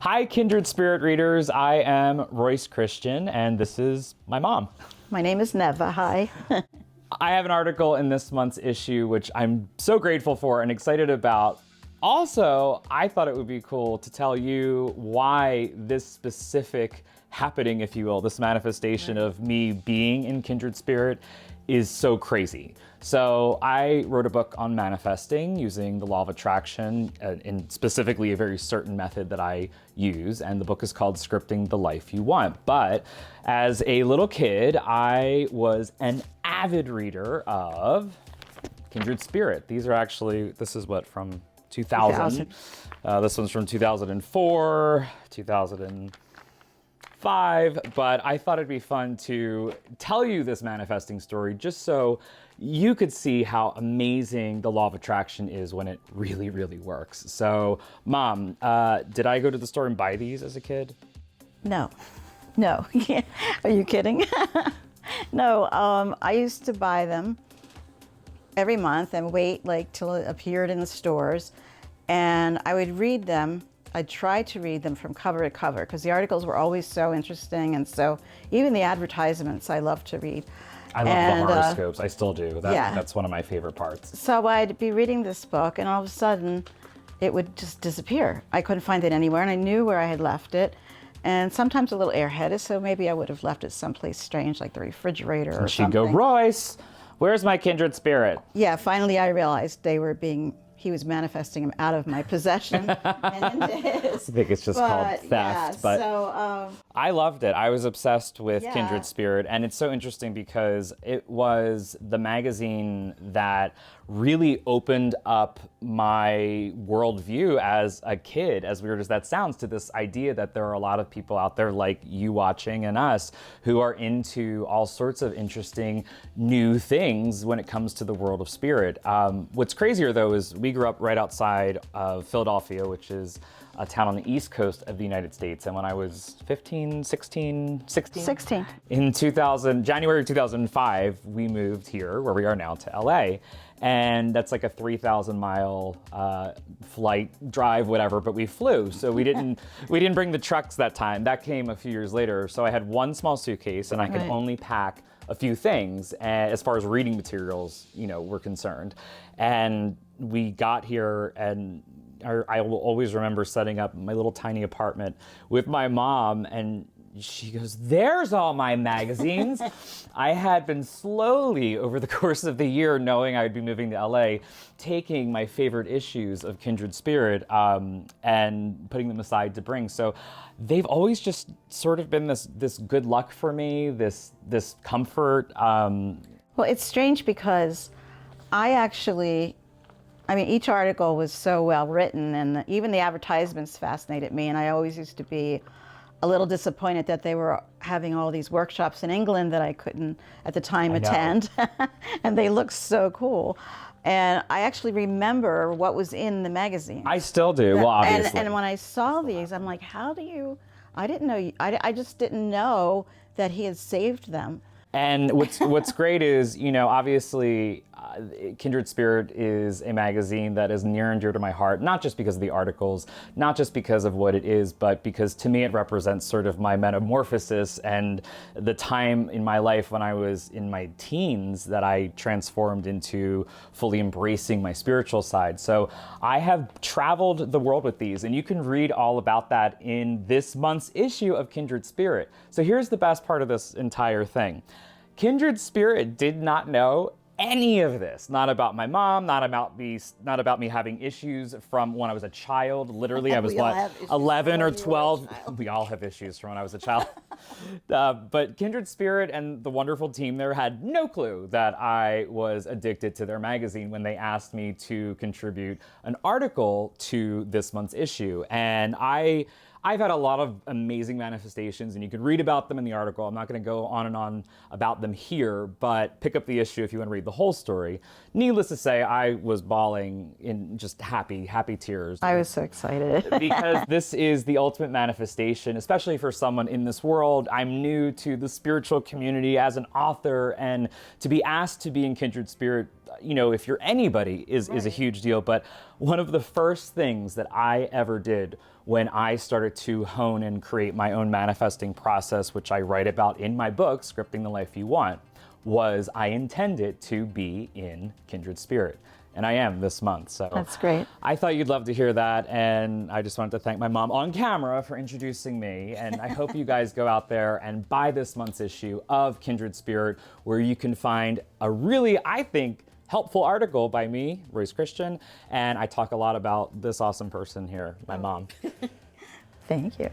Hi, Kindred Spirit readers. I am Royce Christyn, and this is my mom. My name is Neva. Hi. I have an article in this month's issue, which I'm so grateful for and excited about. Also, I thought it would be cool to tell you why this specific happening, if you will, this manifestation of me being in Kindred Spirit is so crazy. So I wrote a book on manifesting using the law of attraction, and specifically a very certain method that I use, and the book is called Scripting the Life You Want. But as a little kid, I was an avid reader of Kindred Spirit. These are actually, this is what, from 2000. This one's from 2004, 2005, but I thought it'd be fun to tell you this manifesting story just so you could see how amazing the law of attraction is when it really, really works. So, Mom, did I go to the store and buy these as a kid? No. Are you kidding? No, I used to buy them every month and wait till it appeared in the stores, and I would read them. I'd try to read them from cover to cover because the articles were always so interesting, and so even the advertisements I love to read. I love the horoscopes. I still do. That's one of my favorite parts. So I'd be reading this book, and all of a sudden it would just disappear. I couldn't find it anywhere, and I knew where I had left it. And sometimes a little airheaded, so maybe I would have left it someplace strange like the refrigerator or something. She'd go, Royce, where's my Kindred Spirit? Yeah, finally I realized he was manifesting him out of my possession and into his. I think it's just called theft. Yeah, but so, I loved it. I was obsessed with Yeah. Kindred Spirit, and it's so interesting because it was the magazine that really opened up my worldview as a kid, as weird as that sounds, to this idea that there are a lot of people out there like you watching and us who are into all sorts of interesting new things when it comes to the world of spirit. What's crazier though is we grew up right outside of Philadelphia, which is a town on the East Coast of the United States. And when I was 16, in January 2005, we moved here where we are now to LA. And that's like a 3,000 mile flight, drive, whatever, but we flew. So we didn't bring the trucks that time. That came a few years later. So I had one small suitcase and I could only pack a few things as far as reading materials, were concerned. And we got here, and I will always remember setting up my little tiny apartment with my mom, and she goes, there's all my magazines. I had been slowly, over the course of the year, knowing I would be moving to LA, taking my favorite issues of Kindred Spirit and putting them aside to bring. So they've always just sort of been this good luck for me, this comfort. Well, it's strange because each article was so well written, and even the advertisements fascinated me, and I always used to be a little disappointed that they were having all these workshops in England that I couldn't at the time attend. And they looked so cool. And I actually remember what was in the magazine. I still do, well, obviously. And when I saw these, I'm like, I didn't know, I just didn't know that he had saved them. And what's great is, obviously, Kindred Spirit is a magazine that is near and dear to my heart, not just because of the articles, not just because of what it is, but because to me it represents sort of my metamorphosis and the time in my life when I was in my teens that I transformed into fully embracing my spiritual side. So I have traveled the world with these, and you can read all about that in this month's issue of Kindred Spirit. So here's the best part of this entire thing. Kindred Spirit did not know any of this. Not about my mom, not about me having issues from when I was a child. Literally, I was 11 or 12. We all have issues from when I was a child. But Kindred Spirit and the wonderful team there had no clue that I was addicted to their magazine when they asked me to contribute an article to this month's issue. And I've had a lot of amazing manifestations, and you can read about them in the article. I'm not going to go on and on about them here, but pick up the issue if you want to read the whole story. Needless to say, I was bawling in just happy tears. I was so excited. Because this is the ultimate manifestation, especially for someone in this world world. I'm new to the spiritual community as an author, and to be asked to be in Kindred Spirit, you know, if you're anybody, is a huge deal. But one of the first things that I ever did when I started to hone and create my own manifesting process, which I write about in my book, Scripting the Life You Want, was I intended to be in Kindred Spirit. And I am this month. So That's great. I thought you'd love to hear that. And I just wanted to thank my mom on camera for introducing me. And I hope you guys go out there and buy this month's issue of Kindred Spirit, where you can find a really, I think, helpful article by me, Royce Christyn. And I talk a lot about this awesome person here, my mom. Thank you.